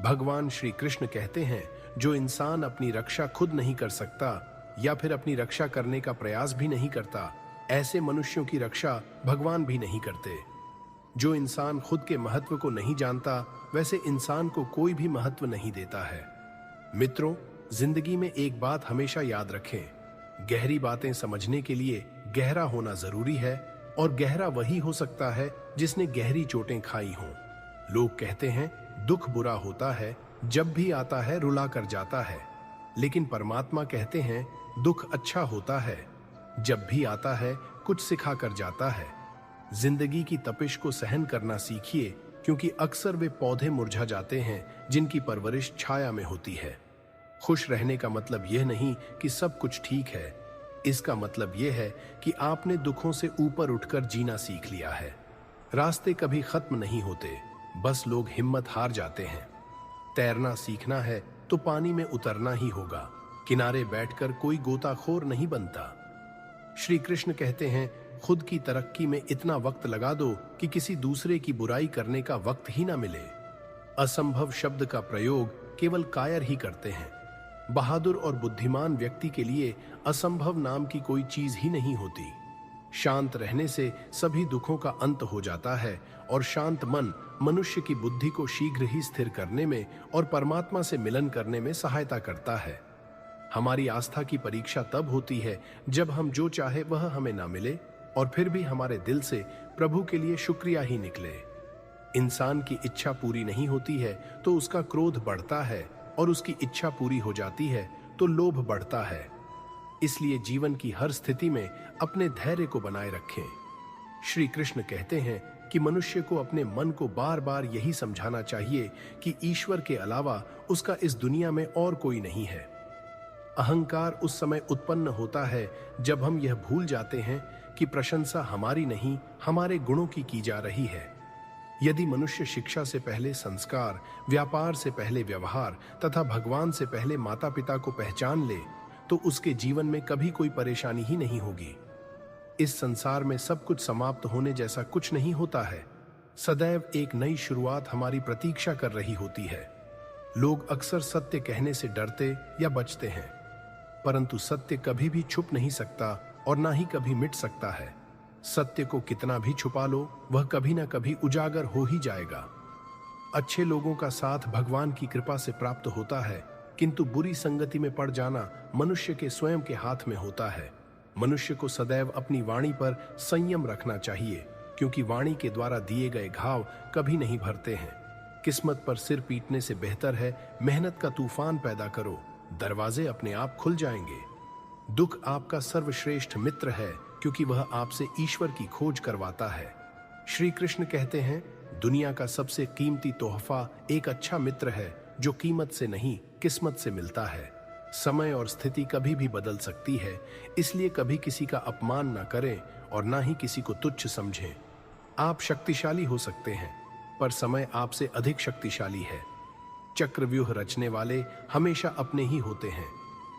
भगवान श्री कृष्ण कहते हैं, जो इंसान अपनी रक्षा खुद नहीं कर सकता या फिर अपनी रक्षा करने का प्रयास भी नहीं करता, ऐसे मनुष्यों की रक्षा भगवान भी नहीं करते। जो इंसान खुद के महत्व को नहीं जानता, वैसे इंसान को कोई भी महत्व नहीं देता है। मित्रों, जिंदगी में एक बात हमेशा याद रखें, गहरी बातें समझने के लिए गहरा होना जरूरी है, और गहरा वही हो सकता है जिसने गहरी चोटें खाई हों। लोग कहते हैं दुख बुरा होता है, जब भी आता है रुला कर जाता है, लेकिन परमात्मा कहते हैं दुख अच्छा होता है, जब भी आता है कुछ सिखा कर जाता है। जिंदगी की तपिश को सहन करना सीखिए, क्योंकि अक्सर वे पौधे मुरझा जाते हैं जिनकी परवरिश छाया में होती है। खुश रहने का मतलब यह नहीं कि सब कुछ ठीक है, इसका मतलब यह है कि आपने दुखों से ऊपर उठकर जीना सीख लिया है। रास्ते कभी खत्म नहीं होते, बस लोग हिम्मत हार जाते हैं। तैरना सीखना है तो पानी में उतरना ही होगा, किनारे बैठकर कोई गोताखोर नहीं बनता। श्री कृष्ण कहते हैं, खुद की तरक्की में इतना वक्त लगा दो कि किसी दूसरे की बुराई करने का वक्त ही ना मिले। असंभव शब्द का प्रयोग केवल कायर ही करते हैं। बहादुर और बुद्धिमान व्यक्ति के लिए असंभव नाम की कोई चीज ही नहीं होती। शांत रहने से सभी दुखों का अंत हो जाता है, और शांत मन मनुष्य की बुद्धि को शीघ्र ही स्थिर करने में और परमात्मा से मिलन करने में सहायता करता है। हमारी आस्था की परीक्षा तब होती है जब हम जो चाहे वह हमें ना मिले, और फिर भी हमारे दिल से प्रभु के लिए शुक्रिया ही निकले। इंसान की इच्छा पूरी नहीं होती है तो उसका क्रोध बढ़ता है, और उसकी इच्छा पूरी हो जाती है तो लोभ बढ़ता है। इसलिए जीवन की हर स्थिति में अपने धैर्य को बनाए रखें। श्री कृष्ण कहते हैं कि मनुष्य को अपने मन को बार बार यही समझाना चाहिए कि ईश्वर के अलावा उसका इस दुनिया में और कोई नहीं है। अहंकार उस समय उत्पन्न होता है जब हम यह भूल जाते हैं कि प्रशंसा हमारी नहीं, हमारे गुणों की जा रही है। यदि मनुष्य शिक्षा से पहले संस्कार, व्यापार से पहले व्यवहार तथा भगवान से पहले माता पिता को पहचान ले, तो उसके जीवन में कभी कोई परेशानी ही नहीं होगी। इस संसार में सब कुछ समाप्त होने जैसा कुछ नहीं होता है। सदैव एक नई शुरुआत हमारी प्रतीक्षा कर रही होती है। लोग अक्सर सत्य कहने से डरते या बचते हैं, परंतु सत्य कभी भी छुप नहीं सकता और ना ही कभी मिट सकता है। सत्य को कितना भी छुपा लो, वह कभी ना कभी उजागर हो ही जाएगा। अच्छे लोगों का साथ भगवान की कृपा से प्राप्त होता है, किंतु बुरी संगति में पड़ जाना मनुष्य के स्वयं के हाथ में होता है। मनुष्य को सदैव अपनी वाणी पर संयम रखना चाहिए, क्योंकि वाणी के द्वारा दिए गए घाव कभी नहीं भरते हैं। किस्मत पर सिर पीटने से बेहतर है मेहनत का तूफान पैदा करो, दरवाजे अपने आप खुल जाएंगे। दुख आपका सर्वश्रेष्ठ मित्र है, क्योंकि वह आपसे ईश्वर की खोज करवाता है। श्री कृष्ण कहते हैं, दुनिया का सबसे कीमती तोहफा एक अच्छा मित्र है, जो कीमत से नहीं किस्मत से मिलता है। समय और स्थिति कभी भी बदल सकती है, इसलिए कभी किसी का अपमान ना करें और ना ही किसी को तुच्छ समझें। आप शक्तिशाली हो सकते हैं, पर समय आपसे अधिक शक्तिशाली है। चक्रव्यूह रचने वाले हमेशा अपने ही होते हैं।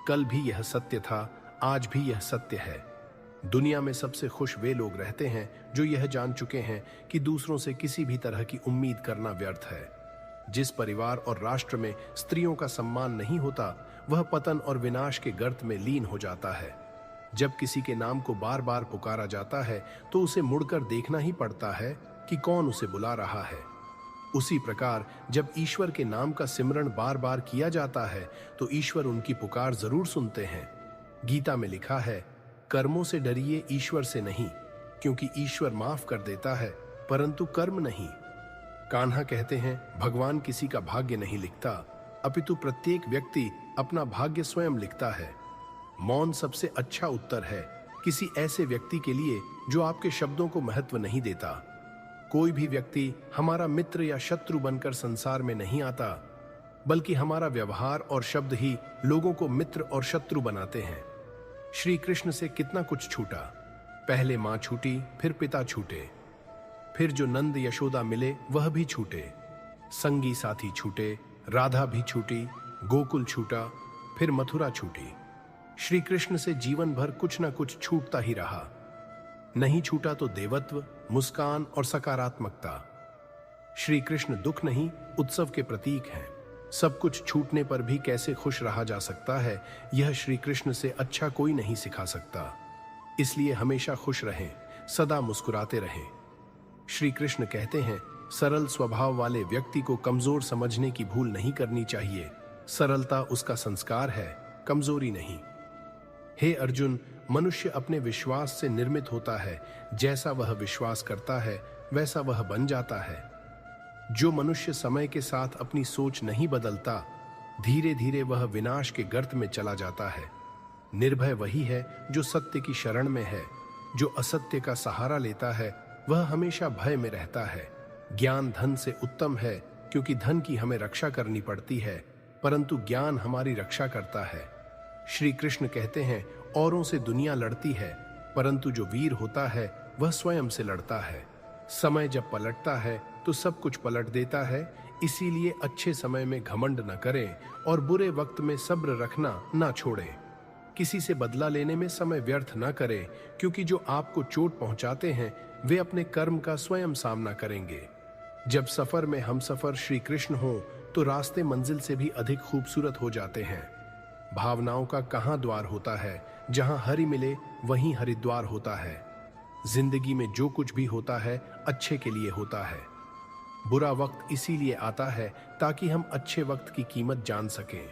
कल भी यह सत्य था, आज भी यह सत्य है। दुनिया में सबसे खुश वे लोग रहते हैं जो यह जान चुके हैं कि दूसरों से किसी भी तरह की उम्मीद करना व्यर्थ है। जिस परिवार और राष्ट्र में स्त्रियों का सम्मान नहीं होता, वह पतन और विनाश के गर्त में लीन हो जाता है। जब किसी के नाम को बार बार पुकारा जाता है तो उसे मुड़कर देखना ही पड़ता है कि कौन उसे बुला रहा है। उसी प्रकार जब ईश्वर के नाम का सिमरण बार बार किया जाता है तो ईश्वर उनकी पुकार जरूर सुनते हैं। गीता में लिखा है, कर्मों से डरिए, ईश्वर से नहीं, क्योंकि ईश्वर माफ कर देता है परंतु कर्म नहीं। कान्हा कहते हैं, भगवान किसी का भाग्य नहीं लिखता, अपितु प्रत्येक व्यक्ति अपना भाग्य स्वयं लिखता है। मौन सबसे अच्छा उत्तर है किसी ऐसे व्यक्ति के लिए जो आपके शब्दों को महत्व नहीं देता। कोई भी व्यक्ति हमारा मित्र या शत्रु बनकर संसार में नहीं आता, बल्कि हमारा व्यवहार और शब्द ही लोगों को मित्र और शत्रु बनाते हैं। श्री कृष्ण से कितना कुछ छूटा। पहले मां छूटी, फिर पिता छूटे, फिर जो नंद यशोदा मिले वह भी छूटे, संगी साथी छूटे, राधा भी छूटी, गोकुल छूटा, फिर मथुरा छूटी। श्री कृष्ण से जीवन भर कुछ ना कुछ छूटता ही रहा। नहीं छूटा तो देवत्व, मुस्कान और सकारात्मकता। श्री कृष्ण दुख नहीं, उत्सव के प्रतीक हैं। सब कुछ छूटने पर भी कैसे खुश रहा जा सकता है, यह श्री कृष्ण से अच्छा कोई नहीं सिखा सकता। इसलिए हमेशा खुश रहें, सदा मुस्कुराते रहें। श्री कृष्ण कहते हैं, सरल स्वभाव वाले व्यक्ति को कमजोर समझने की भूल नहीं करनी चाहिए। सरलता उसका संस्कार है, कमजोरी नहीं। हे अर्जुन, मनुष्य अपने विश्वास से निर्मित होता है। जैसा वह विश्वास करता है वैसा वह बन जाता है। जो मनुष्य समय के साथ अपनी सोच नहीं बदलता, धीरे धीरे वह विनाश के गर्त में चला जाता है। निर्भय वही है जो सत्य की शरण में है। जो असत्य का सहारा लेता है वह हमेशा भय में रहता है। ज्ञान धन से उत्तम है, क्योंकि धन की हमें रक्षा करनी पड़ती है, परंतु ज्ञान हमारी रक्षा करता है। श्री कृष्ण कहते हैं, औरों से दुनिया लड़ती है, परंतु जो वीर होता है वह स्वयं से लड़ता है। समय जब पलटता है तो सब कुछ पलट देता है। इसीलिए अच्छे समय में घमंड न करें और बुरे वक्त में सब्र रखना ना छोड़ें। किसी से बदला लेने में समय व्यर्थ न करें, क्योंकि जो आपको चोट पहुंचाते हैं वे अपने कर्म का स्वयं सामना करेंगे। जब सफर में हम सफर श्री कृष्ण हो तो रास्ते मंजिल से भी अधिक खूबसूरत हो जाते हैं। भावनाओं का कहाँ द्वार होता है, जहां हरि मिले वहीं हरिद्वार होता है। जिंदगी में जो कुछ भी होता है अच्छे के लिए होता है। बुरा वक्त इसीलिए आता है ताकि हम अच्छे वक्त की कीमत जान सकें,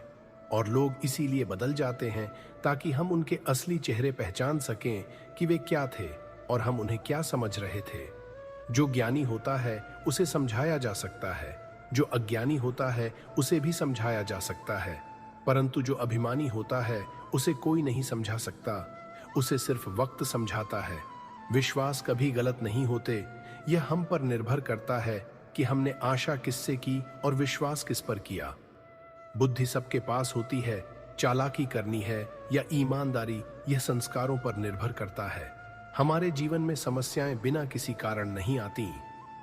और लोग इसीलिए बदल जाते हैं ताकि हम उनके असली चेहरे पहचान सकें कि वे क्या थे और हम उन्हें क्या समझ रहे थे। जो ज्ञानी होता है उसे समझाया जा सकता है, जो अज्ञानी होता है उसे भी समझाया जा सकता है, परंतु जो अभिमानी होता है उसे कोई नहीं समझा सकता, उसे सिर्फ वक्त समझाता है। विश्वास कभी गलत नहीं होते, यह हम पर निर्भर करता है कि हमने आशा किससे की और विश्वास किस पर किया। बुद्धि सबके पास होती है, चालाकी करनी है या ईमानदारी, यह संस्कारों पर निर्भर करता है। हमारे जीवन में समस्याएं बिना किसी कारण नहीं आती,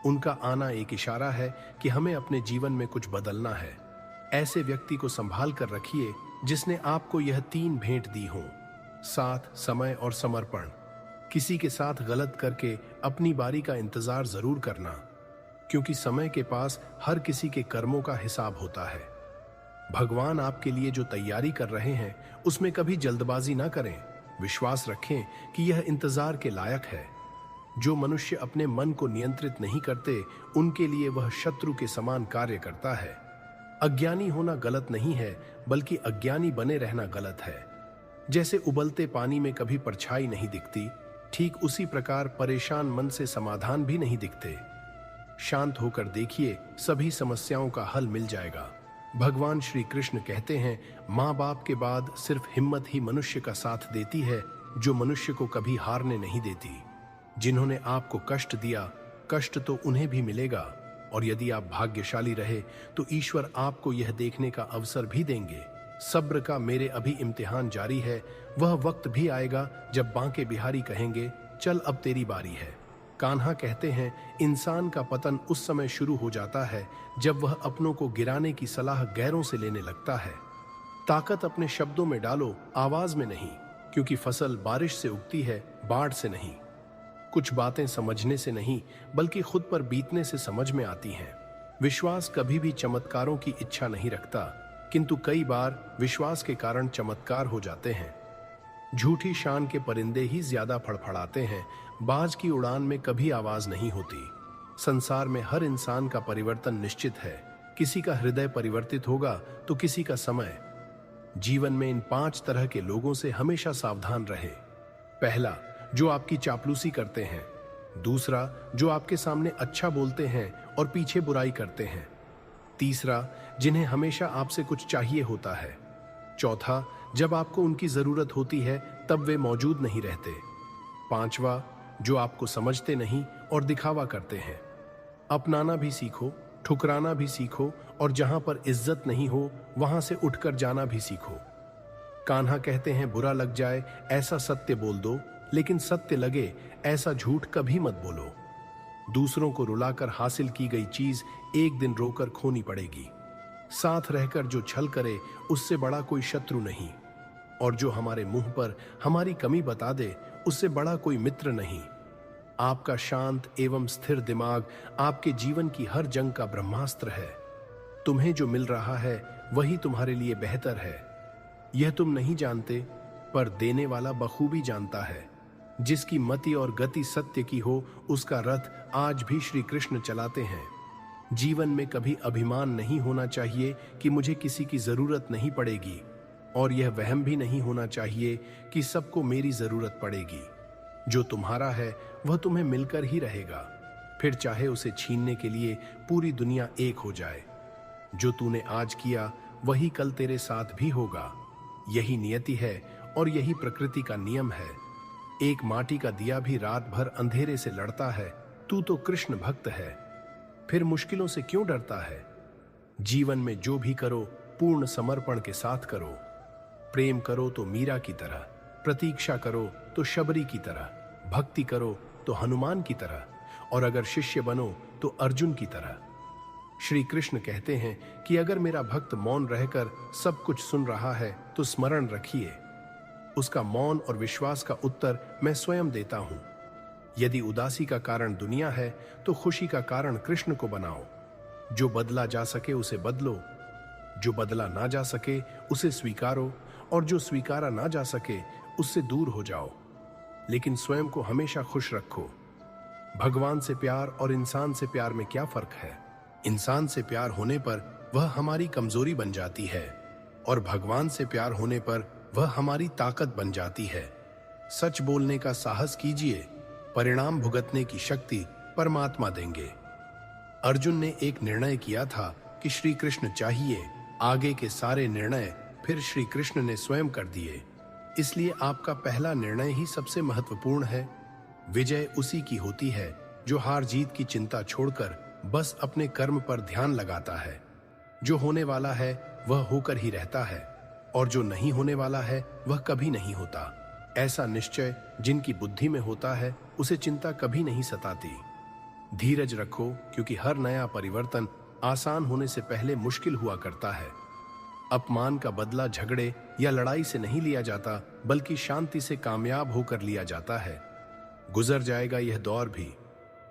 उनका आना एक इशारा है कि हमें अपने जीवन में कुछ बदलना है। ऐसे व्यक्ति को संभाल कर रखिए जिसने आपको यह 3 भेंट दी हों: साथ, समय और समर्पण। किसी के साथ गलत करके अपनी बारी का इंतजार जरूर करना, क्योंकि समय के पास हर किसी के कर्मों का हिसाब होता है। भगवान आपके लिए जो तैयारी कर रहे हैं उसमें कभी जल्दबाजी ना करें। विश्वास रखें कि यह इंतजार के लायक है। जो मनुष्य अपने मन को नियंत्रित नहीं करते, उनके लिए वह शत्रु के समान कार्य करता है। अज्ञानी होना गलत नहीं है, बल्कि अज्ञानी बने रहना गलत है। जैसे उबलते पानी में कभी परछाई नहीं दिखती, ठीक उसी प्रकार परेशान मन से समाधान भी नहीं दिखते। शांत होकर देखिए, सभी समस्याओं का हल मिल जाएगा। भगवान श्री कृष्ण कहते हैं, माँ बाप के बाद सिर्फ हिम्मत ही मनुष्य का साथ देती है, जो मनुष्य को कभी हारने नहीं देती। जिन्होंने आपको कष्ट दिया, कष्ट तो उन्हें भी मिलेगा, और यदि आप भाग्यशाली रहे तो ईश्वर आपको यह देखने का अवसर भी देंगे। सब्र का मेरे अभी इम्तिहान जारी है। वह वक्त भी आएगा जब बांके बिहारी कहेंगे, चल अब तेरी बारी है। कान्हा कहते हैं, इंसान का पतन उस समय शुरू हो जाता है जब वह अपनों को गिराने की सलाह गैरों से लेने लगता है। ताकत अपने शब्दों में डालो, आवाज में नहीं, क्योंकि फसल बारिश से उगती है, बाढ़ से नहीं। कुछ बातें समझने से नहीं, बल्कि खुद पर बीतने से समझ में आती हैं। विश्वास कभी भी चमत्कारों की इच्छा नहीं रखता, किंतु कई बार विश्वास के कारण चमत्कार हो जाते हैं। झूठी शान के परिंदे ही ज्यादा फड़फड़ाते हैं, बाज की उड़ान में कभी आवाज नहीं होती। संसार में हर इंसान का परिवर्तन निश्चित है। किसी का हृदय परिवर्तित होगा तो किसी का समय। जीवन में इन 5 तरह के लोगों से हमेशा सावधान रहे। पहला, जो आपकी चापलूसी करते हैं। दूसरा, जो आपके सामने अच्छा बोलते हैं और पीछे बुराई करते हैं। तीसरा, जिन्हें हमेशा आपसे कुछ चाहिए होता है। चौथा, जब आपको उनकी जरूरत होती है तब वे मौजूद नहीं रहते। पांचवा, जो आपको समझते नहीं और दिखावा करते हैं। अपनाना भी सीखो, ठुकराना भी सीखो, और जहां पर इज्जत नहीं हो वहां से उठकर जाना भी सीखो। कान्हा कहते हैं, बुरा लग जाए ऐसा सत्य बोल दो, लेकिन सत्य लगे ऐसा झूठ कभी मत बोलो। दूसरों को रुलाकर हासिल की गई चीज एक दिन रोकर खोनी पड़ेगी। साथ रहकर जो छल करे उससे बड़ा कोई शत्रु नहीं, और जो हमारे मुंह पर हमारी कमी बता दे उससे बड़ा कोई मित्र नहीं। आपका शांत एवं स्थिर दिमाग आपके जीवन की हर जंग का ब्रह्मास्त्र है। तुम्हें जो मिल रहा है वही तुम्हारे लिए बेहतर है। यह तुम नहीं जानते, पर देने वाला बखूबी जानता है। जिसकी मति और गति सत्य की हो, उसका रथ आज भी श्री कृष्ण चलाते हैं। जीवन में कभी अभिमान नहीं होना चाहिए कि मुझे किसी की जरूरत नहीं पड़ेगी, और यह वहम भी नहीं होना चाहिए कि सबको मेरी जरूरत पड़ेगी। जो तुम्हारा है वह तुम्हें मिलकर ही रहेगा, फिर चाहे उसे छीनने के लिए पूरी दुनिया एक हो जाए। जो तूने आज किया वही कल तेरे साथ भी होगा। यही नियति है और यही प्रकृति का नियम है। एक माटी का दिया भी रात भर अंधेरे से लड़ता है। तू तो कृष्ण भक्त है, फिर मुश्किलों से क्यों डरता है? जीवन में जो भी करो पूर्ण समर्पण के साथ करो। प्रेम करो तो मीरा की तरह, प्रतीक्षा करो तो शबरी की तरह, भक्ति करो तो हनुमान की तरह, और अगर शिष्य बनो तो अर्जुन की तरह। श्री कृष्ण कहते हैं कि अगर मेरा भक्त मौन रहकर सब कुछ सुन रहा है तो स्मरण रखिए, उसका मौन और विश्वास का उत्तर मैं स्वयं देता हूं। यदि उदासी का कारण दुनिया है तो खुशी का कारण कृष्ण को बनाओ। जो बदला जा सके उसे बदलो, जो बदला ना जा सके उसे स्वीकारो, और जो स्वीकारा ना जा सके उससे दूर हो जाओ। लेकिन स्वयं को हमेशा खुश रखो। भगवान से प्यार और इंसान से प्यार में क्या फर्क है? इंसान से प्यार होने पर वह हमारी कमजोरी बन जाती है, और भगवान से प्यार होने पर वह हमारी ताकत बन जाती है। सच बोलने का साहस कीजिए, परिणाम भुगतने की शक्ति परमात्मा देंगे। अर्जुन ने एक निर्णय किया था कि श्री कृष्ण चाहिए। आगे के सारे निर्णय फिर श्री कृष्ण ने स्वयं कर दिए। इसलिए आपका पहला निर्णय ही सबसे महत्वपूर्ण है। विजय उसी की होती है जो हार जीत की चिंता छोड़कर बस अपने कर्म पर ध्यान लगाता है। जो होने वाला है वह होकर ही रहता है, और जो नहीं होने वाला है वह कभी नहीं होता। ऐसा निश्चय जिनकी बुद्धि में होता है उसे चिंता कभी नहीं सताती। धीरज रखो, क्योंकि हर नया परिवर्तन आसान होने से पहले मुश्किल हुआ करता है। अपमान का बदला झगड़े या लड़ाई से नहीं लिया जाता, बल्कि शांति से कामयाब होकर लिया जाता है। गुजर जाएगा यह दौर भी,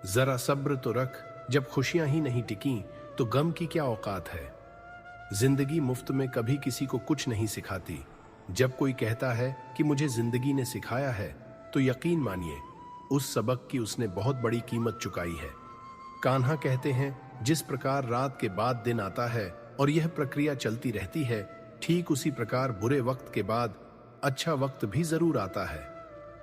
जरा सब्र तो रख। जब खुशियां ही नहीं टिकी तो गम की क्या औकात है? जिंदगी मुफ्त में कभी किसी को कुछ नहीं सिखाती। जब कोई कहता है कि मुझे जिंदगी ने सिखाया है, तो यकीन मानिए उस सबक की उसने बहुत बड़ी कीमत चुकाई है। कान्हा कहते हैं, जिस प्रकार रात के बाद दिन आता है और यह प्रक्रिया चलती रहती है, ठीक उसी प्रकार बुरे वक्त के बाद अच्छा वक्त भी जरूर आता है।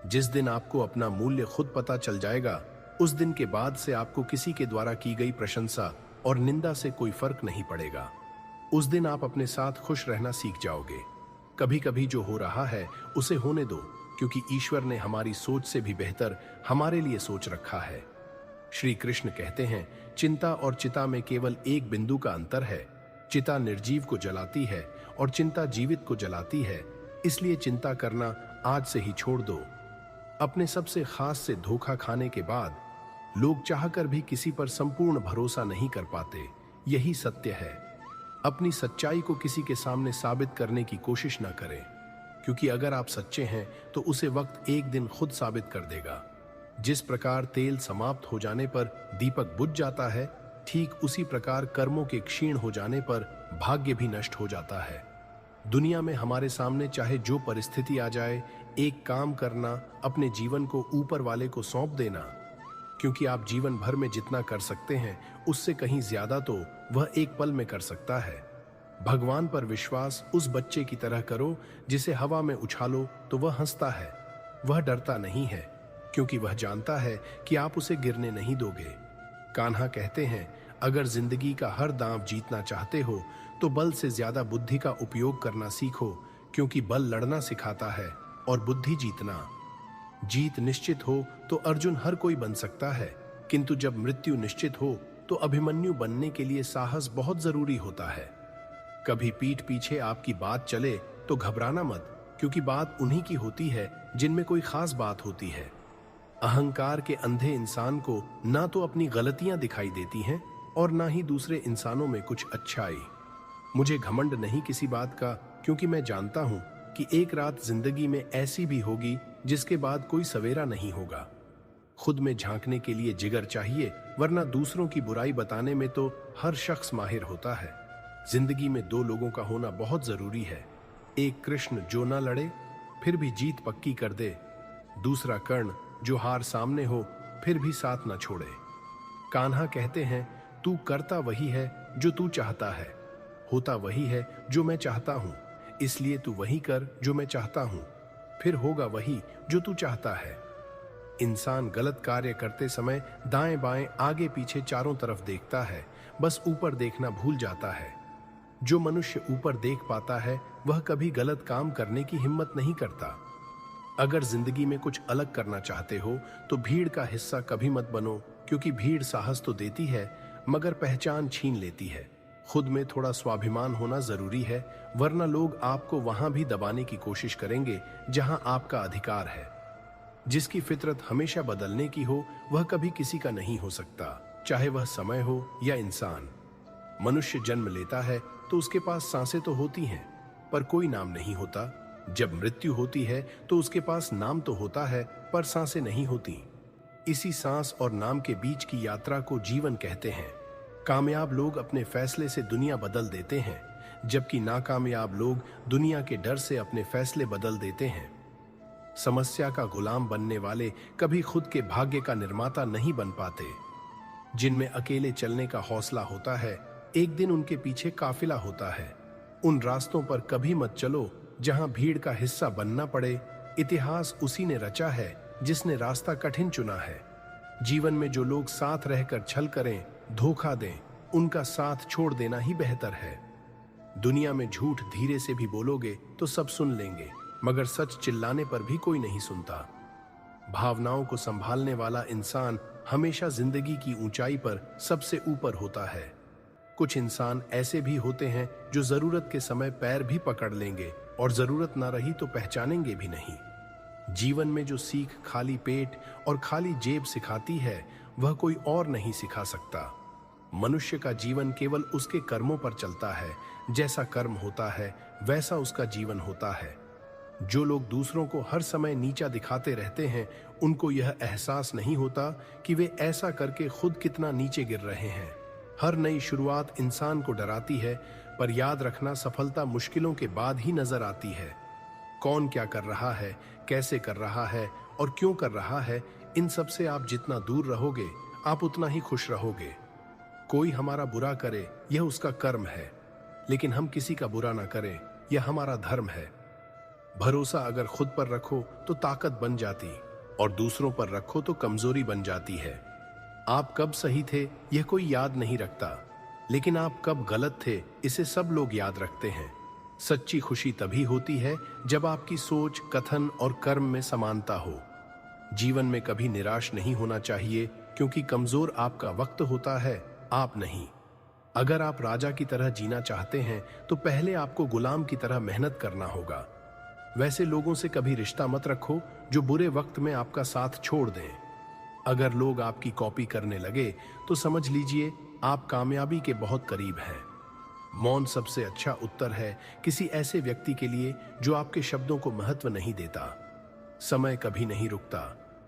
जिस दिन आपको अपना मूल्य खुद पता चल जाएगा, उस दिन के बाद से आपको किसी के द्वारा की गई प्रशंसा और निंदा से कोई फर्क नहीं पड़ेगा। उस दिन आप अपने साथ खुश रहना सीख जाओगे। कभी कभी जो हो रहा है उसे होने दो, क्योंकि ईश्वर ने हमारी सोच से भी बेहतर हमारे लिए सोच रखा है। श्री कृष्ण कहते हैं, चिंता और चिता में केवल एक बिंदु का अंतर है। चिता निर्जीव को जलाती है और चिंता जीवित को जलाती है। इसलिए चिंता करना आज से ही छोड़ दो। अपने सबसे खास से धोखा खाने के बाद लोग चाहकर भी किसी पर संपूर्ण भरोसा नहीं कर पाते। यही सत्य है। अपनी सच्चाई को किसी के सामने साबित करने की कोशिश न करें, क्योंकि अगर आप सच्चे हैं तो उसे वक्त एक दिन खुद साबित कर देगा। जिस प्रकार तेल समाप्त हो जाने पर दीपक बुझ जाता है, ठीक उसी प्रकार कर्मों के क्षीण हो जाने पर भाग्य भी नष्ट हो जाता है। दुनिया में हमारे सामने चाहे जो परिस्थिति आ जाए, एक काम करना, अपने जीवन को ऊपर वाले को सौंप देना, क्योंकि आप जीवन भर में जितना कर सकते हैं उससे कहीं ज्यादा तो वह एक पल में कर सकता है। भगवान पर विश्वास उस बच्चे की तरह करो जिसे हवा में उछालो तो वह हंसता है। वह डरता नहीं है, क्योंकि वह जानता है कि आप उसे गिरने नहीं दोगे। कान्हा कहते हैं, अगर जिंदगी का हर दांव जीतना चाहते हो तो बल से ज्यादा बुद्धि का उपयोग करना सीखो, क्योंकि बल लड़ना सिखाता है और बुद्धि जीतना। जीत निश्चित हो तो अर्जुन हर कोई बन सकता है, किंतु जब मृत्यु निश्चित हो तो अभिमन्यु बनने के लिए साहस बहुत जरूरी होता है। कभी पीठ पीछे आपकी बात चले तो घबराना मत, क्योंकि बात उन्हीं की होती है जिनमें कोई खास बात होती है। अहंकार के अंधे इंसान को ना तो अपनी गलतियां दिखाई देती हैं और ना ही दूसरे इंसानों में कुछ अच्छाई। मुझे घमंड नहीं किसी बात का, क्योंकि मैं जानता हूं कि एक रात जिंदगी में ऐसी भी होगी जिसके बाद कोई सवेरा नहीं होगा। खुद में झांकने के लिए जिगर चाहिए, वरना दूसरों की बुराई बताने में तो हर शख्स माहिर होता है। जिंदगी में दो लोगों का होना बहुत जरूरी है। एक कृष्ण जो ना लड़े फिर भी जीत पक्की कर दे, दूसरा कर्ण जो हार सामने हो फिर भी साथ ना छोड़े। कान्हा कहते हैं, तू करता वही है जो तू चाहता है, होता वही है जो मैं चाहता हूं, इसलिए तू वही कर जो मैं चाहता हूं, फिर होगा वही जो तू चाहता है। इंसान गलत कार्य करते समय दाएं बाएं आगे पीछे चारों तरफ देखता है, बस ऊपर देखना भूल जाता है। जो मनुष्य ऊपर देख पाता है वह कभी गलत काम करने की हिम्मत नहीं करता। अगर जिंदगी में कुछ अलग करना चाहते हो तो भीड़ का हिस्सा कभी मत बनो, क्योंकि भीड़ साहस तो देती है मगर पहचान छीन लेती है। खुद में थोड़ा स्वाभिमान होना जरूरी है, वरना लोग आपको वहां भी दबाने की कोशिश करेंगे जहां आपका अधिकार है। जिसकी फितरत हमेशा बदलने की हो वह कभी किसी का नहीं हो सकता, चाहे वह समय हो या इंसान। मनुष्य जन्म लेता है तो उसके पास सांसें तो होती हैं, पर कोई नाम नहीं होता। जब मृत्यु होती है तो उसके पास नाम तो होता है, पर सांसें नहीं होती। इसी सांस और नाम के बीच की यात्रा को जीवन कहते हैं। कामयाब लोग अपने फैसले से दुनिया बदल देते हैं, जबकि नाकामयाब लोग दुनिया के डर से अपने फैसले बदल देते हैं। समस्या का गुलाम बनने वाले कभी खुद के भाग्य का निर्माता नहीं बन पाते। जिनमें अकेले चलने का हौसला होता है, एक दिन उनके पीछे काफिला होता है। उन रास्तों पर कभी मत चलो जहां भीड़ का हिस्सा बनना पड़े। इतिहास उसी ने रचा है जिसने रास्ता कठिन चुना है। जीवन में जो लोग साथ रहकर छल करें, धोखा दें, उनका साथ छोड़ देना ही बेहतर है। दुनिया में झूठ धीरे से भी बोलोगे तो सब सुन लेंगे, मगर सच चिल्लाने पर भी कोई नहीं सुनता। भावनाओं को संभालने वाला इंसान हमेशा जिंदगी की ऊंचाई पर सबसे ऊपर होता है। कुछ इंसान ऐसे भी होते हैं जो जरूरत के समय पैर भी पकड़ लेंगे और जरूरत ना रही तो पहचानेंगे भी नहीं। जीवन में जो सीख खाली पेट और खाली जेब सिखाती है वह कोई और नहीं सिखा सकता। मनुष्य का जीवन केवल उसके कर्मों पर चलता है। जैसा कर्म होता है वैसा उसका जीवन होता है। जो लोग दूसरों को हर समय नीचा दिखाते रहते हैं, उनको यह एहसास नहीं होता कि वे ऐसा करके खुद कितना नीचे गिर रहे हैं। हर नई शुरुआत इंसान को डराती है, पर याद रखना सफलता मुश्किलों के बाद ही नजर आती है। कौन क्या कर रहा है, कैसे कर रहा है और क्यों कर रहा है, इन सब से आप जितना दूर रहोगे आप उतना ही खुश रहोगे। कोई हमारा बुरा करे यह उसका कर्म है, लेकिन हम किसी का बुरा ना करें यह हमारा धर्म है। भरोसा अगर खुद पर रखो तो ताकत बन जाती, और दूसरों पर रखो तो कमजोरी बन जाती है। आप कब सही थे यह कोई याद नहीं रखता, लेकिन आप कब गलत थे इसे सब लोग याद रखते हैं। सच्ची खुशी तभी होती है जब आपकी सोच, कथन और कर्म में समानता हो। जीवन में कभी निराश नहीं होना चाहिए, क्योंकि कमजोर आपका वक्त होता है, आप नहीं। अगर आप राजा की तरह जीना चाहते हैं तो पहले आपको गुलाम की तरह मेहनत करना होगा। वैसे लोगों से कभी रिश्ता मत रखो जो बुरे वक्त में आपका साथ छोड़ दें। अगर लोग आपकी कॉपी करने लगे तो समझ लीजिए आप कामयाबी के बहुत करीब हैं। मौन सबसे अच्छा उत्तर है किसी ऐसे व्यक्ति के लिए जो आपके शब्दों को महत्व नहीं देता। समय कभी नहीं रुकता।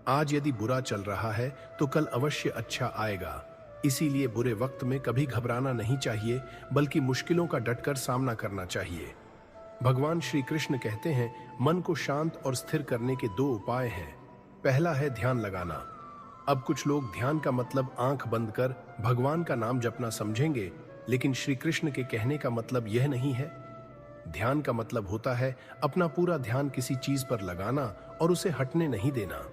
आज यदि बुरा चल रहा है तो कल अवश्य अच्छा आएगा। इसीलिए बुरे वक्त में कभी घबराना नहीं चाहिए, बल्कि मुश्किलों का डटकर सामना करना चाहिए। भगवान श्री कृष्ण कहते हैं, मन को शांत और स्थिर करने के दो उपाय हैं। पहला है ध्यान लगाना। अब कुछ लोग ध्यान का मतलब आंख बंद कर भगवान का नाम जपना समझेंगे, लेकिन श्री कृष्ण के कहने का मतलब यह नहीं है। ध्यान का मतलब होता है अपना पूरा ध्यान किसी चीज पर लगाना और उसे हटने नहीं देना।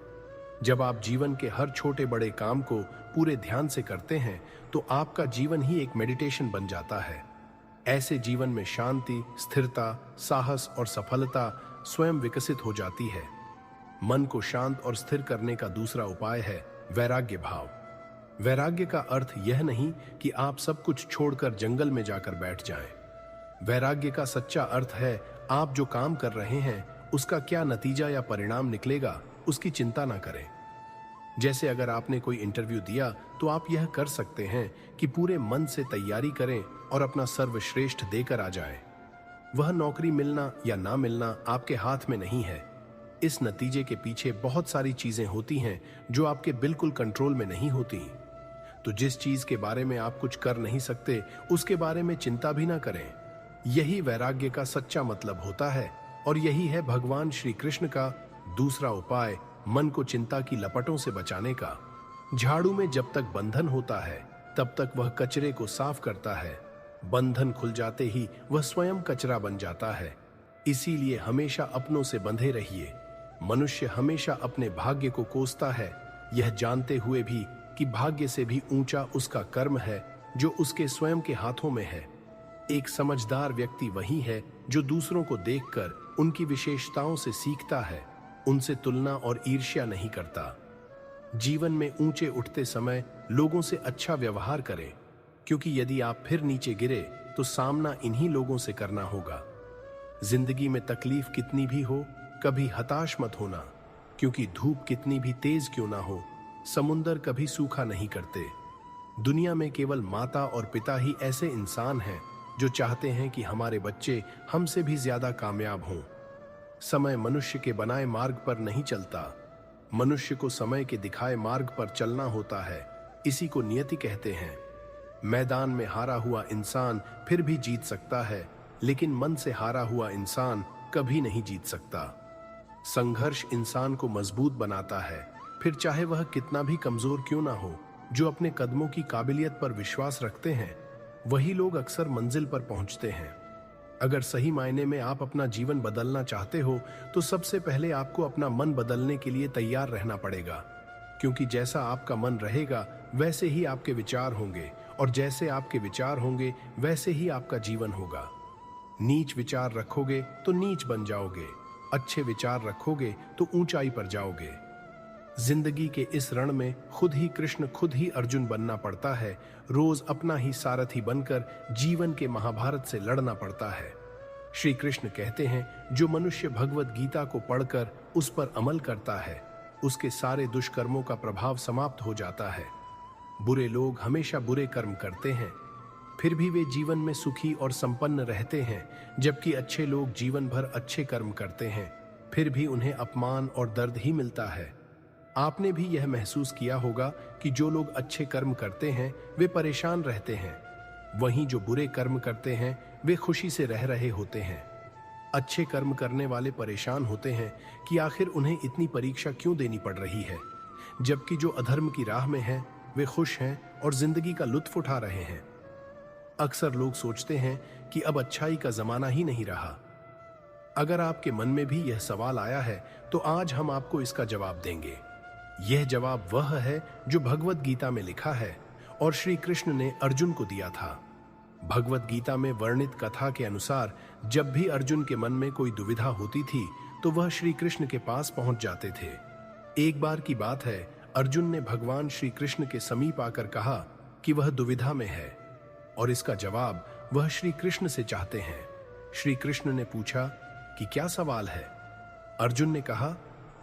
जब आप जीवन के हर छोटे बड़े काम को पूरे ध्यान से करते हैं तो आपका जीवन ही एक मेडिटेशन बन जाता है। ऐसे जीवन में शांति, स्थिरता, साहस और सफलता स्वयं विकसित हो जाती है। मन को शांत और स्थिर करने का दूसरा उपाय है वैराग्य भाव। वैराग्य का अर्थ यह नहीं कि आप सब कुछ छोड़कर जंगल में जाकर बैठ जाएं। वैराग्य का सच्चा अर्थ है आप जो काम कर रहे हैं उसका क्या नतीजा या परिणाम निकलेगा उसकी चिंता ना करें। जैसे अगर आपने कोई इंटरव्यू दिया तो आप यह कर सकते हैं कि पूरे मन से तैयारी करें और अपना सर्वश्रेष्ठ देकर आ जाएं। वह नौकरी मिलना या ना मिलना आपके हाथ में नहीं है। इस नतीजे के पीछे बहुत सारी चीजें होती हैं जो आपके बिल्कुल कंट्रोल में नहीं होती। तो जिस चीज के बारे में आप कुछ कर नहीं सकते उसके बारे में चिंता भी ना करें। यही वैराग्य का सच्चा मतलब होता है और यही है भगवान श्री कृष्ण का दूसरा उपाय मन को चिंता की लपटों से बचाने का। झाड़ू में जब तक बंधन होता है तब तक वह कचरे को साफ करता है, बंधन खुल जाते ही वह स्वयं कचरा बन जाता है। इसीलिए हमेशा अपनों से बंधे रहिए। मनुष्य हमेशा अपने भाग्य को कोसता है, यह जानते हुए भी कि भाग्य से भी ऊंचा उसका कर्म है जो उसके स्वयं के हाथों में है। एक समझदार व्यक्ति वही है जो दूसरों को देखकर उनकी विशेषताओं से सीखता है, उनसे तुलना और ईर्ष्या नहीं करता। जीवन में ऊंचे उठते समय लोगों से अच्छा व्यवहार करें, क्योंकि यदि आप फिर नीचे गिरे तो सामना इन्हीं लोगों से करना होगा। जिंदगी में तकलीफ कितनी भी हो, कभी हताश मत होना, क्योंकि धूप कितनी भी तेज क्यों ना हो, समुंदर कभी सूखा नहीं करते। दुनिया में केवल माता और पिता ही ऐसे इंसान हैं जो चाहते हैं कि हमारे बच्चे हमसे भी ज्यादा कामयाब हों। समय मनुष्य के बनाए मार्ग पर नहीं चलता, मनुष्य को समय के दिखाए मार्ग पर चलना होता है। इसी को नियति कहते हैं। मैदान में हारा हुआ इंसान फिर भी जीत सकता है, लेकिन मन से हारा हुआ इंसान कभी नहीं जीत सकता। संघर्ष इंसान को मजबूत बनाता है, फिर चाहे वह कितना भी कमजोर क्यों ना हो। जो अपने कदमों की काबिलियत पर विश्वास रखते हैं वही लोग अक्सर मंजिल पर पहुंचते हैं। अगर सही मायने में आप अपना जीवन बदलना चाहते हो तो सबसे पहले आपको अपना मन बदलने के लिए तैयार रहना पड़ेगा, क्योंकि जैसा आपका मन रहेगा वैसे ही आपके विचार होंगे, और जैसे आपके विचार होंगे वैसे ही आपका जीवन होगा। नीच विचार रखोगे तो नीच बन जाओगे, अच्छे विचार रखोगे तो ऊंचाई पर जाओगे। जिंदगी के इस रण में खुद ही कृष्ण, खुद ही अर्जुन बनना पड़ता है। रोज अपना ही सारथी बनकर जीवन के महाभारत से लड़ना पड़ता है। श्री कृष्ण कहते हैं, जो मनुष्य भगवत गीता को पढ़कर उस पर अमल करता है उसके सारे दुष्कर्मों का प्रभाव समाप्त हो जाता है। बुरे लोग हमेशा बुरे कर्म करते हैं, फिर भी वे जीवन में सुखी और संपन्न रहते हैं, जबकि अच्छे लोग जीवन भर अच्छे कर्म करते हैं, फिर भी उन्हें अपमान और दर्द ही मिलता है। आपने भी यह महसूस किया होगा कि जो लोग अच्छे कर्म करते हैं वे परेशान रहते हैं, वहीं जो बुरे कर्म करते हैं वे खुशी से रह रहे होते हैं। अच्छे कर्म करने वाले परेशान होते हैं कि आखिर उन्हें इतनी परीक्षा क्यों देनी पड़ रही है, जबकि जो अधर्म की राह में हैं वे खुश हैं और जिंदगी का लुत्फ उठा रहे हैं। अक्सर लोग सोचते हैं कि अब अच्छाई का जमाना ही नहीं रहा। अगर आपके मन में भी यह सवाल आया है तो आज हम आपको इसका जवाब देंगे। यह जवाब वह है जो भगवत गीता में लिखा है और श्री कृष्ण ने अर्जुन को दिया था। भगवत गीता में वर्णित कथा के अनुसार जब भी अर्जुन के मन में कोई दुविधा होती थी तो वह श्री कृष्ण के पास पहुंच जाते थे। एक बार की बात है, अर्जुन ने भगवान श्री कृष्ण के समीप आकर कहा कि वह दुविधा में है और इसका जवाब वह श्री कृष्ण से चाहते हैं। श्री कृष्ण ने पूछा कि क्या सवाल है? अर्जुन ने कहा,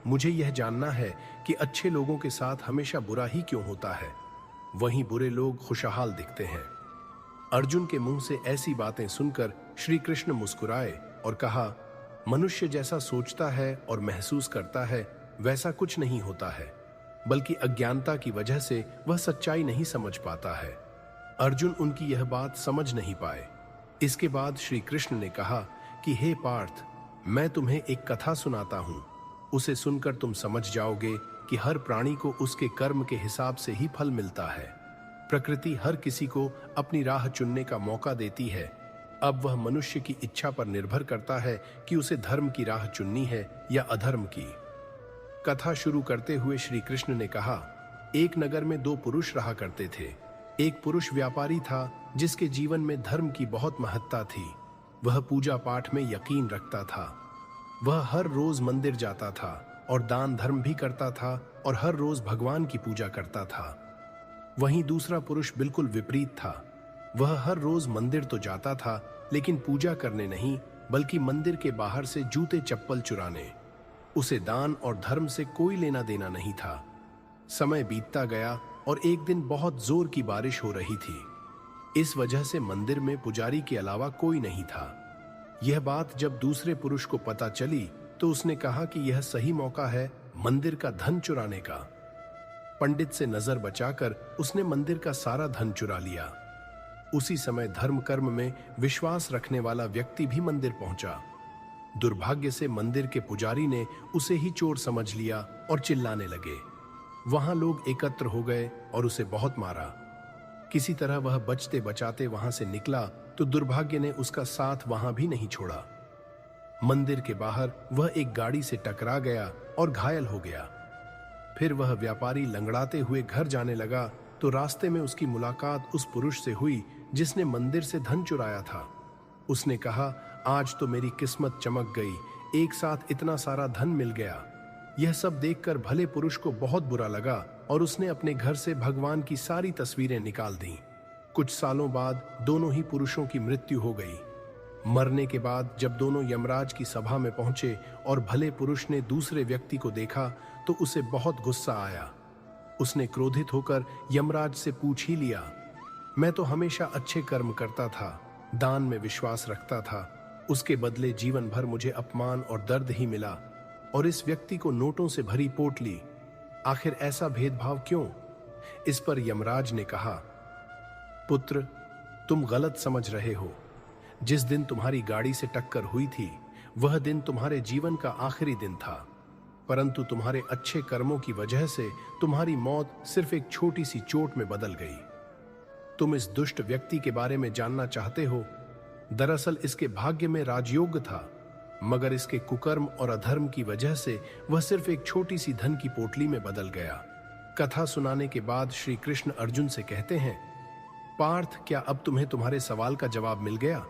मुझे यह जानना है कि अच्छे लोगों के साथ हमेशा बुरा ही क्यों होता है, वहीं बुरे लोग खुशहाल दिखते हैं। अर्जुन के मुंह से ऐसी बातें सुनकर श्री कृष्ण मुस्कुराए और कहा, मनुष्य जैसा सोचता है और महसूस करता है वैसा कुछ नहीं होता है, बल्कि अज्ञानता की वजह से वह सच्चाई नहीं समझ पाता है। अर्जुन उनकी यह बात समझ नहीं पाए। इसके बाद श्री कृष्ण ने कहा कि हे पार्थ, मैं तुम्हें एक कथा सुनाता हूं, उसे सुनकर तुम समझ जाओगे कि हर प्राणी को उसके कर्म के हिसाब से ही फल मिलता है। प्रकृति हर किसी को अपनी राह चुनने का मौका देती है। अब वह मनुष्य की इच्छा पर निर्भर करता है कि उसे धर्म की राह चुननी है या अधर्म की। कथा शुरू करते हुए श्री कृष्ण ने कहा, एक नगर में दो पुरुष रहा करते थे। एक पुरुष व्यापारी था जिसके जीवन में धर्म की बहुत महत्ता थी। वह पूजा पाठ में यकीन रखता था। वह हर रोज मंदिर जाता था और दान धर्म भी करता था और हर रोज भगवान की पूजा करता था। वहीं दूसरा पुरुष बिल्कुल विपरीत था। वह हर रोज मंदिर तो जाता था लेकिन पूजा करने नहीं, बल्कि मंदिर के बाहर से जूते चप्पल चुराने। उसे दान और धर्म से कोई लेना देना नहीं था। समय बीतता गया और एक दिन बहुत जोर की बारिश हो रही थी। इस वजह से मंदिर में पुजारी के अलावा कोई नहीं था। यह बात जब दूसरे पुरुष को पता चली तो उसने कहा कि यह सही मौका है मंदिर का धन चुराने का। पंडित से नजर बचाकर उसने मंदिर का सारा धन चुरा लिया। उसी समय धर्म कर्म में विश्वास रखने वाला व्यक्ति भी मंदिर पहुंचा। दुर्भाग्य से मंदिर के पुजारी ने उसे ही चोर समझ लिया और चिल्लाने लगे। वहां लोग एकत्र हो गए और उसे बहुत मारा। किसी तरह वह बचते बचाते वहां से निकला तो दुर्भाग्य ने उसका साथ वहां भी नहीं छोड़ा। मंदिर के बाहर वह एक गाड़ी से टकरा गया और घायल हो गया। फिर वह व्यापारी लंगड़ाते हुए घर जाने लगा तो रास्ते में उसकी मुलाकात उस पुरुष से हुई जिसने मंदिर से धन चुराया था। उसने कहा, आज तो मेरी किस्मत चमक गई, एक साथ इतना सारा धन मिल गया। यह सब देखकर भले पुरुष को बहुत बुरा लगा और उसने अपने घर से भगवान की सारी तस्वीरें निकाल दी। कुछ सालों बाद दोनों ही पुरुषों की मृत्यु हो गई। मरने के बाद जब दोनों यमराज की सभा में पहुंचे और भले पुरुष ने दूसरे व्यक्ति को देखा तो उसे बहुत गुस्सा आया। उसने क्रोधित होकर यमराज से पूछ ही लिया, मैं तो हमेशा अच्छे कर्म करता था, दान में विश्वास रखता था, उसके बदले जीवन भर मुझे अपमान और दर्द ही मिला और इस व्यक्ति को नोटों से भरी पोटली, आखिर ऐसा भेदभाव क्यों? इस पर यमराज ने कहा, पुत्र, तुम गलत समझ रहे हो। जिस दिन तुम्हारी गाड़ी से टक्कर हुई थी वह दिन तुम्हारे जीवन का आखिरी दिन था, परंतु तुम्हारे अच्छे कर्मों की वजह से तुम्हारी मौत सिर्फ एक छोटी सी चोट में बदल गई। तुम इस दुष्ट व्यक्ति के बारे में जानना चाहते हो? दरअसल इसके भाग्य में राजयोग था, मगर इसके कुकर्म और अधर्म की वजह से वह सिर्फ एक छोटी सी धन की पोटली में बदल गया। कथा सुनाने के बाद श्री कृष्ण अर्जुन से कहते हैं, पार्थ, क्या अब तुम्हें तुम्हारे सवाल का जवाब मिल गया?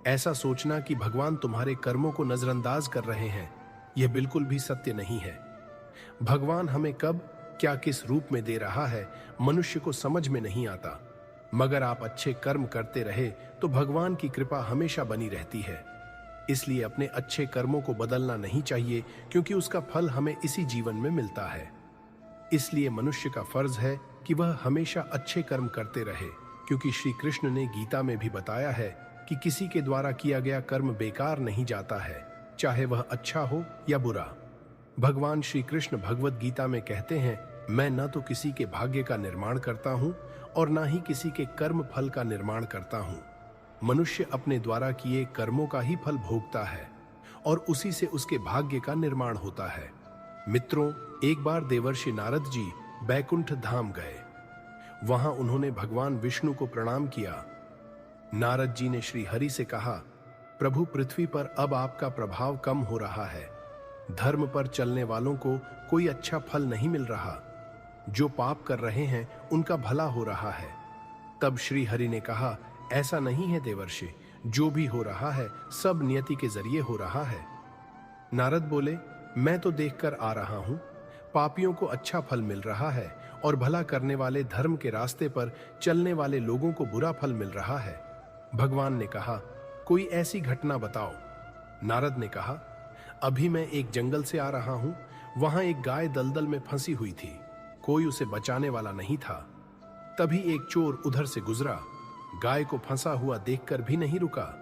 ऐसा सोचना कि भगवान तुम्हारे कर्मों को नजरअंदाज कर रहे हैं, यह बिल्कुल भी सत्य नहीं है। भगवान हमें कब क्या किस रूप में दे रहा है मनुष्य को समझ में नहीं आता, मगर आप अच्छे कर्म करते रहे तो भगवान की कृपा हमेशा बनी रहती है। इसलिए अपने अच्छे कर्मों को बदलना नहीं चाहिए, क्योंकि उसका फल हमें इसी जीवन में मिलता है। इसलिए मनुष्य का फर्ज है कि वह हमेशा अच्छे कर्म करते रहे, क्योंकि श्री कृष्ण ने गीता में भी बताया है कि किसी के द्वारा किया गया कर्म बेकार नहीं जाता है, चाहे वह अच्छा हो या बुरा। भगवान श्री कृष्ण भगवत गीता में कहते हैं, मैं न तो किसी के भाग्य का निर्माण करता हूं और ना ही किसी के कर्म फल का निर्माण करता हूं। मनुष्य अपने द्वारा किए कर्मों का ही फल भोगता है और उसी से उसके भाग्य का निर्माण होता है। मित्रों, एक बार देवर्षि नारद जी बैकुंठ धाम गए। वहां उन्होंने भगवान विष्णु को प्रणाम किया। नारद जी ने श्री हरि से कहा, प्रभु, पृथ्वी पर अब आपका प्रभाव कम हो रहा है। धर्म पर चलने वालों को कोई अच्छा फल नहीं मिल रहा। जो पाप कर रहे हैं उनका भला हो रहा है। तब श्री हरि ने कहा, ऐसा नहीं है देवर्षि, जो भी हो रहा है सब नियति के जरिए हो रहा है। नारद बोले, मैं तो देखकर आ रहा हूं, पापियों को अच्छा फल मिल रहा है और भला करने वाले धर्म के रास्ते पर चलने वाले लोगों को बुरा फल मिल रहा है। भगवान ने कहा, कोई ऐसी घटना बताओ। नारद ने कहा, अभी मैं एक जंगल से आ रहा हूं, वहां एक गाय दलदल में फंसी हुई थी, कोई उसे बचाने वाला नहीं था। तभी एक चोर उधर से गुजरा, गाय को फंसा हुआ देखकर भी नहीं रुका,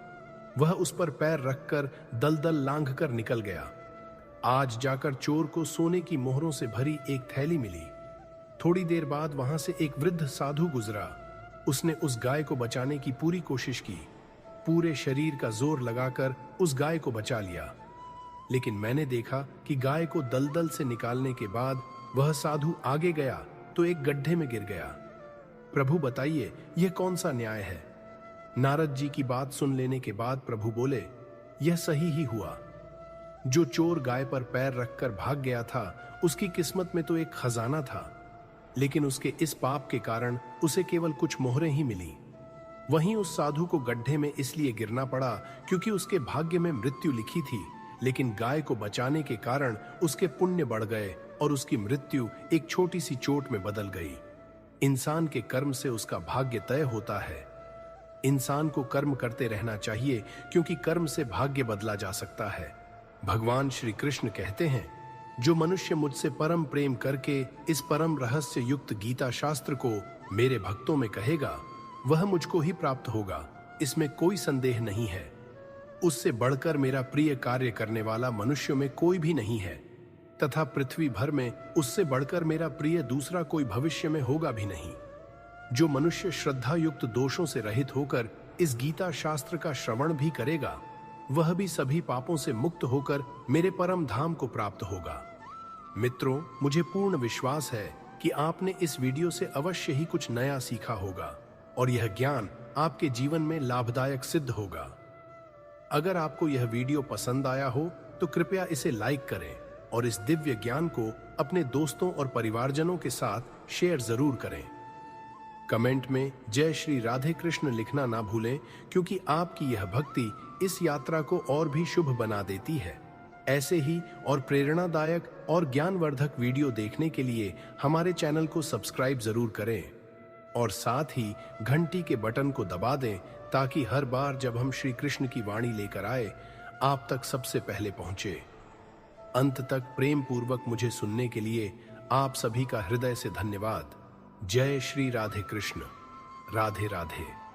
वह उस पर पैर रखकर दलदल लांघकर निकल गया। आज जाकर चोर को सोने की मोहरों से भरी एक थैली मिली। थोड़ी देर बाद वहां से एक वृद्ध साधु गुजरा। उसने उस गाय को बचाने की पूरी कोशिश की, पूरे शरीर का जोर लगाकर उस गाय को बचा लिया, लेकिन मैंने देखा कि गाय को दलदल से निकालने के बाद वह साधु आगे गया तो एक गड्ढे में गिर गया। प्रभु बताइए, यह कौन सा न्याय है? नारद जी की बात सुन लेने के बाद प्रभु बोले, यह सही ही हुआ। जो चोर गाय पर पैर रखकर भाग गया था, उसकी किस्मत में तो एक खजाना था, लेकिन उसके इस पाप के कारण उसे केवल कुछ मोहरें ही मिली। वहीं उस साधु को गड्ढे में इसलिए गिरना पड़ा क्योंकि उसके भाग्य में मृत्यु लिखी थी, लेकिन गाय को बचाने के कारण उसके पुण्य बढ़ गए और उसकी मृत्यु एक छोटी सी चोट में बदल गई। इंसान के कर्म से उसका भाग्य तय होता है। इंसान को कर्म करते रहना चाहिए, क्योंकि कर्म से भाग्य बदला जा सकता है। भगवान श्री कृष्ण कहते हैं, जो मनुष्य मुझसे परम प्रेम करके इस परम रहस्य युक्त गीता शास्त्र को मेरे भक्तों में कहेगा, वह मुझको ही प्राप्त होगा, इसमें कोई संदेह नहीं है। उससे बढ़कर मेरा प्रिय कार्य करने वाला मनुष्यों में कोई भी नहीं है। तथा पृथ्वी भर में उससे बढ़कर मेरा प्रिय दूसरा कोई भविष्य में होगा भी नहीं। जो मनुष्य श्रद्धा युक्त दोषों से रहित होकर इस गीता शास्त्र का श्रवण भी करेगा, वह भी सभी पापों से मुक्त होकर मेरे परम धाम को प्राप्त होगा। मित्रों, मुझे पूर्ण विश्वास है कि आपने इस वीडियो से अवश्य ही कुछ नया सीखा होगा और यह ज्ञान आपके जीवन में लाभदायक सिद्ध होगा। अगर आपको यह वीडियो पसंद आया हो तो कृपया इसे लाइक करें और इस दिव्य ज्ञान को अपने दोस्तों और परिवारजनों के साथ शेयर जरूर करें। कमेंट में जय श्री राधे कृष्ण लिखना ना भूलें, क्योंकि आपकी यह भक्ति इस यात्रा को और भी शुभ बना देती है। ऐसे ही और प्रेरणादायक और ज्ञानवर्धक वीडियो देखने के लिए हमारे चैनल को सब्सक्राइब जरूर करें और साथ ही घंटी के बटन को दबा दें, ताकि हर बार जब हम श्री कृष्ण की वाणी लेकर आए, आप तक सबसे पहले पहुंचे। अंत तक प्रेम पूर्वक मुझे सुनने के लिए आप सभी का हृदय से धन्यवाद। जय श्री राधे कृष्ण। राधे राधे।